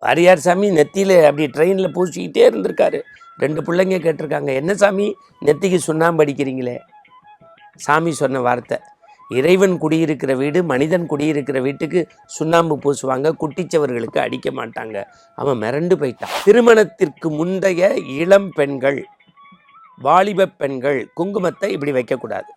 வாரியார் சாமி நெத்தியில் அப்படி ட்ரெயினில் பூசிக்கிட்டே இருந்திருக்காரு. 2 பிள்ளைங்க கேட்டிருக்காங்க, என்ன சாமி நெத்திக்கு சுண்ணாம்பு அடிக்கிறீங்களே? சாமி சொன்ன வார்த்தை, இறைவன் குடியிருக்கிற வீடு, மனிதன் குடியிருக்கிற வீட்டுக்கு சுண்ணாம்பு பூசுவாங்க, குட்டிச்சவர்களுக்கு அடிக்க மாட்டாங்க. அவன் மிரண்டு போயிட்டான். திருமணத்திற்கு முந்தைய இளம் பெண்கள், வாலிப பெண்கள் குங்குமத்தை இப்படி வைக்கக்கூடாது.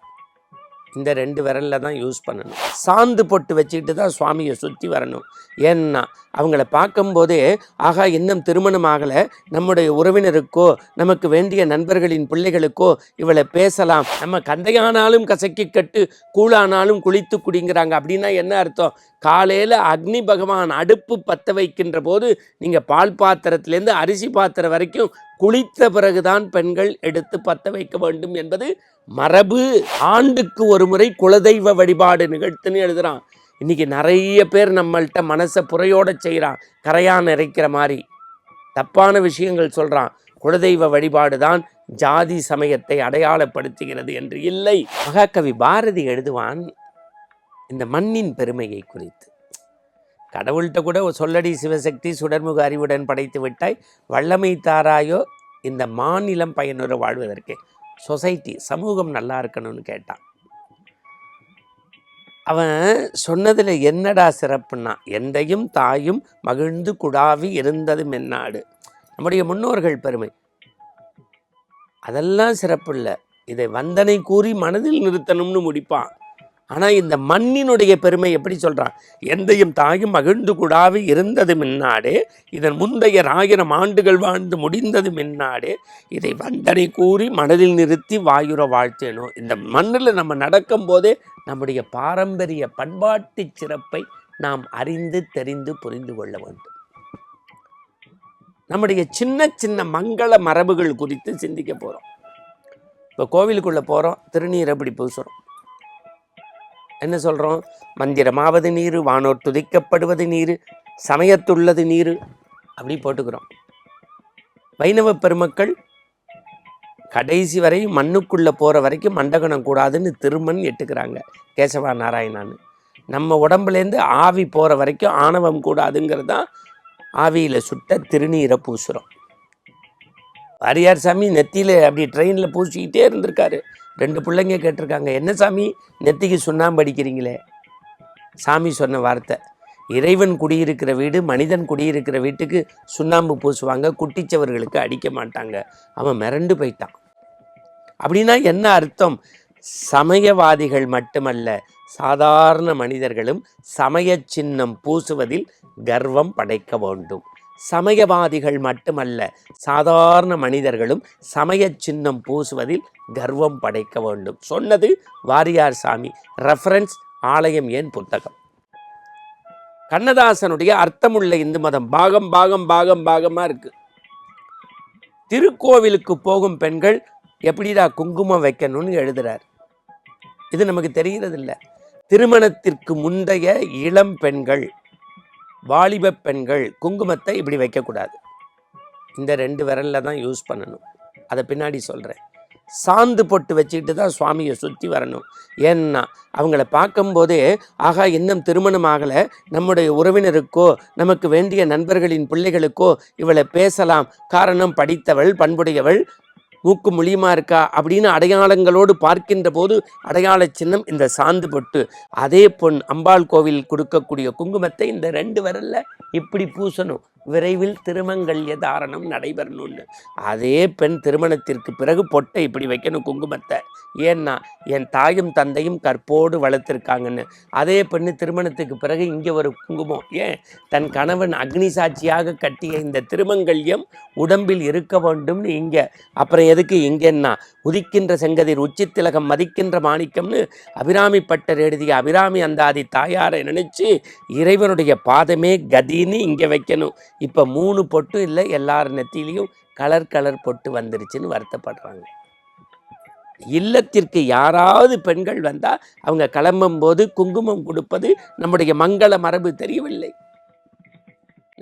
இந்த 2 விரலில் தான் யூஸ் பண்ணணும். சாந்து பொட்டு வச்சுக்கிட்டு தான் சுவாமியை சுற்றி வரணும். ஏன்னா அவங்கள பார்க்கும்போதே, ஆகா இன்னும் திருமணம் ஆகலை, நம்முடைய உறவினருக்கோ நமக்கு வேண்டிய நண்பர்களின் பிள்ளைகளுக்கோ இவளை பேசலாம், நம்ம கந்தையானாலும் கசக்கி கட்டு கூழானாலும் குளித்து குடிங்கிறாங்க. அப்படின்னா என்ன அர்த்தம்? காலையில் அக்னி பகவான் அடுப்பு பற்ற வைக்கின்ற போது நீங்கள் பால் பாத்திரத்திலேருந்து அரிசி பாத்திரம் வரைக்கும் குளித்த பிறகுதான் பெண்கள் எடுத்து பற்ற வைக்க வேண்டும் என்பது மரபு. ஆண்டுக்கு ஒரு முறை குலதெய்வ வழிபாடு நிகழ்த்துன்னு எழுதுறான். இன்னைக்கு நிறைய பேர் நம்மள்கிட்ட மனசை புறையோட செய்கிறான், கரையான் நிறைக்கிற மாதிரி தப்பான விஷயங்கள் சொல்கிறான். குலதெய்வ வழிபாடு தான் ஜாதி சமயத்தை அடையாளப்படுத்துகிறது என்று இல்லை. மகாகவி பாரதி எழுதுவான் இந்த மண்ணின் பெருமையை குறித்து. கடவுள்கிட்ட கூட சொல்லடி சிவசக்தி சுடர்முக அறிவுடன் படைத்து விட்டாய், வல்லமை தாராயோ இந்த மாநிலம் பயனுற வாழ்வதற்கு, சொசைட்டி சமூகம் நல்லா இருக்கணும்னு கேட்டான். அவன் சொன்னதில் என்னடா சிறப்புன்னா, எந்தையும் தாயும் மகிழ்ந்து குடாவி இருந்தது மென்னாடு, நம்முடைய முன்னோர்கள் பெருமை. அதெல்லாம் சிறப்பு இல்லை, இதை வந்தனை கூறி மனதில் நிறுத்தணும்னு முடிப்பான். ஆனால் இந்த மண்ணினுடைய பெருமை எப்படி சொல்கிறான்? எந்தையும் தாயும் மகிழ்ந்து கூடாவி இருந்தது மின்னாடே, இதன் முந்தைய 1000 ஆண்டுகள் வாழ்ந்து முடிந்தது மின்னாடே, இதை வந்தனை கூறி மனதில் நிறுத்தி வாயுற வாழ்த்தேனோ. இந்த மண்ணில் நம்ம நடக்கும் போதே நம்முடைய பாரம்பரிய பண்பாட்டு சிறப்பை நாம் அறிந்து தெரிந்து புரிந்து கொள்ள வேண்டும். நம்முடைய சின்ன சின்ன மங்கள மரபுகள் குறித்து சிந்திக்க போகிறோம். இப்போ கோவிலுக்குள்ளே போகிறோம், திருநீர் அப்படி பூசுகிறோம். என்ன சொல்கிறோம்? மந்திரமாவது நீர், வானோர் துதிக்கப்படுவது நீர், சமயத்துள்ளது நீர், அப்படி போட்டுக்கிறோம். வைணவ பெருமக்கள் கடைசி வரை மண்ணுக்குள்ளே போகிற வரைக்கும் மண்டகணம் கூடாதுன்னு திருமண் எட்டுக்கிறாங்க, கேசவா நாராயணான்னு. நம்ம உடம்புலேருந்து ஆவி போகிற வரைக்கும் ஆணவம் கூடாதுங்கிறது தான் ஆவியில் சுட்ட திருநீரை பூசுகிறோம். வாரியார் சாமி நெத்தியில் அப்படி ட்ரெயினில் பூசிக்கிட்டே இருந்திருக்காரு. 2 பிள்ளைங்க கேட்டிருக்காங்க, என்ன சாமி நெத்திக்கு சுண்ணாம்பு அடிக்கிறீங்களே? சாமி சொன்ன வார்த்தை, இறைவன் குடியிருக்கிற வீடு, மனிதன் குடியிருக்கிற வீட்டுக்கு சுண்ணாம்பு பூசுவாங்க, குட்டிச்சவர்களுக்கு அடிக்க மாட்டாங்க. அவன் மிரண்டு போயிட்டான். அப்படின்னா என்ன அர்த்தம்? சமயவாதிகள் மட்டுமல்ல, சாதாரண மனிதர்களும் சமய சின்னம் பூசுவதில் கர்வம் படைக்க வேண்டும். சமயவாதிகள் மட்டுமல்ல, சாதாரண மனிதர்களும் சமய சின்னம் பூசுவதில் கர்வம் படைக்க வேண்டும். சொன்னது வாரியார் சாமி. ரெஃபரன்ஸ் ஆலயம் ஏன் புத்தகம். கண்ணதாசனுடைய அர்த்தமுள்ள இந்து மதம் பாகம் பாகம் பாகம் பாகமாக இருக்கு. திருக்கோவிலுக்கு போகும் பெண்கள் எப்படிடா குங்குமம் வைக்கணும்னு எழுதுறார். இது நமக்கு தெரிகிறதில்லை. திருமணத்திற்கு முந்தைய இளம் பெண்கள், வாலிப பெண்கள் குங்குமத்தை இப்படி வைக்கக்கூடாது. இந்த 2 விரலில் தான் யூஸ் பண்ணணும். அதை பின்னாடி சொல்கிறேன். சாந்து பொட்டு வச்சுக்கிட்டு தான் சுவாமியை சுற்றி வரணும். ஏன்னா அவங்கள பார்க்கும்போதே, ஆகா இன்னும் திருமணம் ஆகலை, நம்முடைய உறவினருக்கோ நமக்கு வேண்டிய நண்பர்களின் பிள்ளைகளுக்கோ இவளை பேசலாம், காரணம் படித்தவள், பண்புடையவள், மூக்கு முழியுமா இருக்கா அப்படின்னு அடையாளங்களோடு பார்க்கின்ற போது அடையாள சின்னம் இந்த சாந்து பொட்டு. அதே பொன் அம்பாள் கோவில் கொடுக்கக்கூடிய குங்குமத்தை இந்த 2 விரலில் இப்படி பூசணும். விரைவில் திருமங்கல்ய தாரணம் நடைபெறணும்னு. அதே பெண் திருமணத்திற்கு பிறகு பொட்டை இப்படி வைக்கணும், குங்குமத்தை. ஏன்னா என் தாயும் தந்தையும் கற்போடு வளர்த்துருக்காங்கன்னு. அதே பெண்ணு திருமணத்துக்கு பிறகு இங்கே ஒரு குங்குமம். ஏன்? தன் கணவன் அக்னி சாட்சியாக கட்டிய இந்த திருமங்கல்யம் உடம்பில் இருக்க வேண்டும்னு இங்கே. அப்புறம் எதுக்கு இங்கேன்னா, உதிக்கின்ற செங்கதிர் உச்சித்திலகம் மதிக்கின்ற மாணிக்கம்னு அபிராமி பட்டர் எழுதிய அபிராமி அந்தாதி தாயாரை நினைச்சு இறைவனுடைய பாதமே கதின்னு இங்கே வைக்கணும். இப்போ 3 பொட்டு இல்லை, எல்லார் நெத்திலையும் கலர் பொட்டு வந்துருச்சுன்னு வருத்தப்படுறாங்க. இல்லத்திற்கு யாராவது பெண்கள் வந்தால் அவங்க கிளம்பும் போது குங்குமம் கொடுப்பது நம்முடைய மங்கள மரபு தெரியவில்லை.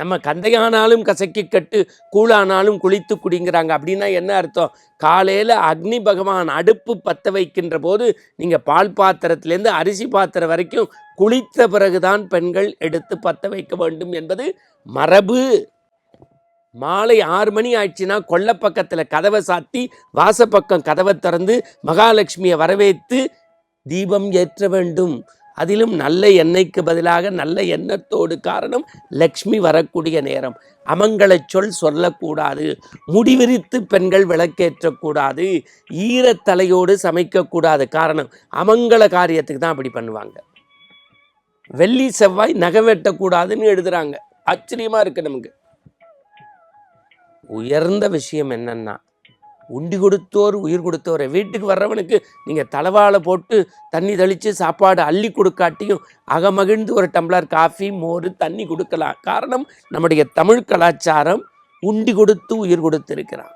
நம்ம கந்தையானாலும் கசக்கி கட்டு கூழானாலும் குளித்து குடிங்கிறாங்க. அப்படின்னா என்ன அர்த்தம்? காலையில் அக்னி பகவான் அடுப்பு பற்ற வைக்கின்ற போது நீங்கள் பால் பாத்திரத்திலேருந்து அரிசி பாத்திரம் வரைக்கும் குளித்த பிறகுதான் பெண்கள் எடுத்து பற்ற வைக்க வேண்டும் என்பது மரபு. மாலை 6 மணி ஆயிடுச்சுன்னா கொல்லை பக்கத்தில் கதவை சாத்தி வாசப்பக்கம் கதவை திறந்து மகாலட்சுமியை வரவேற்று தீபம் ஏற்ற வேண்டும். அதிலும் நல்ல எண்ணெய்க்கு பதிலாக நல்ல எண்ணத்தோடு. காரணம், லக்ஷ்மி வரக்கூடிய நேரம். அமங்கல சொல் சொல்லக்கூடாது. முடிவிரித்து பெண்கள் விளக்கேற்றக்கூடாது. ஈரத்தலையோடு சமைக்கக்கூடாது. காரணம், அமங்கல காரியத்துக்கு தான் அப்படி பண்ணுவாங்க. வெள்ளி செவ்வாய் நகை வெட்டக்கூடாதுன்னு எழுதுறாங்க. ஆச்சரியமா இருக்கு நமக்கு. உயர்ந்த விஷயம் என்னன்னா, உண்டி கொடுத்தோர் உயிர் கொடுத்தோரை. வீட்டுக்கு வர்றவனுக்கு நீங்கள் தலைவாழை போட்டு தண்ணி தெளித்து சாப்பாடு அள்ளி கொடுக்காட்டியும் அகமகிழ்ந்து ஒரு டம்ளர் காஃபி மோர் தண்ணி கொடுக்கலாம். காரணம், நம்முடைய தமிழ் கலாச்சாரம் உண்டி கொடுத்து உயிர் கொடுத்திருக்கிறான்.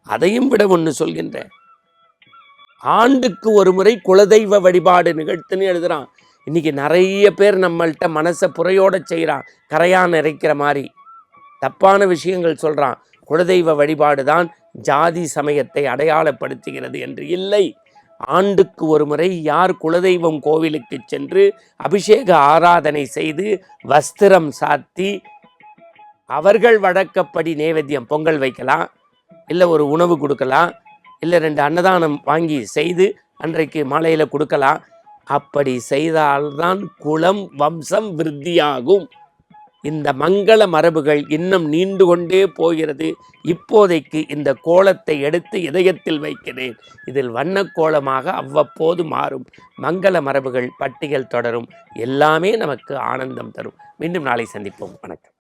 அதையும் விட ஒன்று சொல்கின்றேன். ஆண்டுக்கு ஒரு முறை குலதெய்வ வழிபாடு நிகழ்த்துன்னு எழுதுறான். இன்னைக்கு நிறைய பேர் நம்மள்கிட்ட மனசை புறையோட செய்கிறான். கரையான் இறைக்கிற மாதிரி தப்பான விஷயங்கள் சொல்கிறான். குலதெய்வ வழிபாடு தான் ஜாதி சமயத்தை அடையாளப்படுத்துகிறது என்று இல்லை. ஆண்டுக்கு ஒரு முறை யார் குலதெய்வம் கோவிலுக்கு சென்று அபிஷேக ஆராதனை செய்து வஸ்திரம் சாத்தி அவர்கள் வழக்கப்படி நேவேத்தியம் பொங்கல் வைக்கலாம், இல்லை ஒரு உணவு கொடுக்கலாம், இல்லை 2 அன்னதானம் வாங்கி செய்து அன்றைக்கு மாலையில் கொடுக்கலாம். அப்படி செய்தால்தான் குலம் வம்சம் விருத்தியாகும். இந்த மங்கள மரபுகள் இன்னும் நீண்டு கொண்டே போகிறது. இப்போதைக்கு இந்த கோலத்தை எடுத்து இதயத்தில் வைக்கிறேன். இதில் வண்ணக்கோலமாக அவ்வப்போது மாறும். மங்கள மரபுகள் பட்டியல் தொடரும். எல்லாமே நமக்கு ஆனந்தம் தரும். மீண்டும் நாளை சந்திப்போம். வணக்கம்.